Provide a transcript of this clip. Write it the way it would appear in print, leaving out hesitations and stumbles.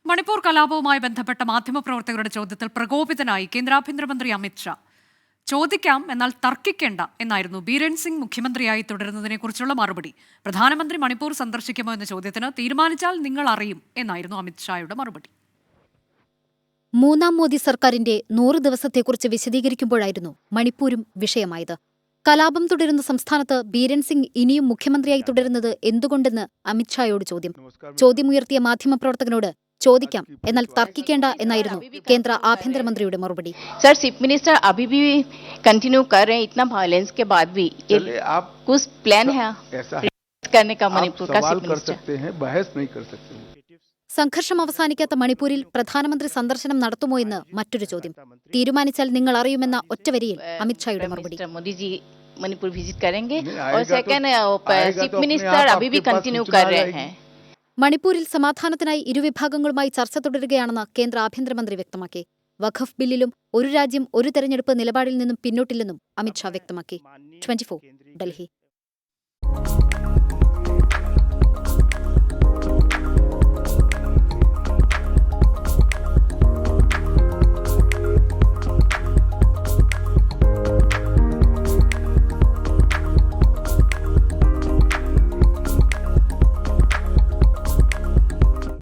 മണിപ്പൂർ കലാപവുമായി ബന്ധപ്പെട്ട മാധ്യമപ്രവർത്തകരുടെ ചോദ്യത്തിൽ പ്രകോപിതനായി കേന്ദ്ര ആഭ്യന്തരമന്ത്രി അമിത് ഷാ. ചോദിക്കാം, എന്നാൽ തർക്കിക്കേണ്ട എന്നായിരുന്നു ബീരൻ സിംഗ് മുഖ്യമന്ത്രിയായി തുടരുന്നതിനെക്കുറിച്ചുള്ള മറുപടി. പ്രധാനമന്ത്രി മണിപ്പൂർ സന്ദർശിക്കുമോ എന്ന ചോദ്യത്തിന് തീരുമാനിച്ചാൽ നിങ്ങൾ അറിയും എന്നായിരുന്നു അമിത് ഷായുടെ മറുപടി. മൂന്നാം മോദി സർക്കാരിന്റെ 100 ദിവസത്തെക്കുറിച്ച് വിശദീകരിക്കുമ്പോഴായിരുന്നു മണിപ്പൂരും വിഷയമായത്. കലാപം തുടരുന്ന സംസ്ഥാനത്ത് ബീരൻ സിംഗ് ഇനിയും മുഖ്യമന്ത്രിയായി തുടരുന്നത് എന്തുകൊണ്ടെന്ന് അമിത്ഷായോട് ചോദ്യം. ചോദ്യമുയർത്തിയ മാധ്യമപ്രവർത്തകനോട് ചോദിക്കാം, എന്നാൽ തർക്കിക്കേണ്ട എന്നായിരുന്നു കേന്ദ്ര ആഭ്യന്തരമന്ത്രിയുടെ മറുപടി. सर, चीफ मिनिस्टर अभी भी कंटिन्यू कर रहे हैं, इतना वायलेंस के बाद भी कुछ प्लान है करने का मणिपुर का चीफ मिनिस्टर. സംഘർഷം അവസാനിക്കാത്ത മണിപ്പൂരിൽ പ്രധാനമന്ത്രി സന്ദർശനം നടത്തുമോ എന്ന് മറ്റൊരു ചോദ്യം. തീരുമാനിച്ചാൽ നിങ്ങൾ അറിയുമെന്ന ഒറ്റവരിയിൽ അമിത്ഷായുടെ മറുപടി. മോദിജി मणिपुर विजिट करेंगे और सेकंड चीफ मिनिस्टर अभी भी कंटिन्यू कर रहे हैं. മണിപ്പൂരിൽ സമാധാനത്തിനായി ഇരുവിഭാഗങ്ങളുമായി ചർച്ച തുടരുകയാണെന്ന് കേന്ദ്ര ആഭ്യന്തരമന്ത്രി വ്യക്തമാക്കി. വഖഫ് ബില്ലിലും ഒരു രാജ്യം ഒരു തെരഞ്ഞെടുപ്പ് നിലപാടിൽ നിന്നും പിന്നോട്ടില്ലെന്നും അമിത്ഷാ വ്യക്തമാക്കി. 24 ഡൽഹി.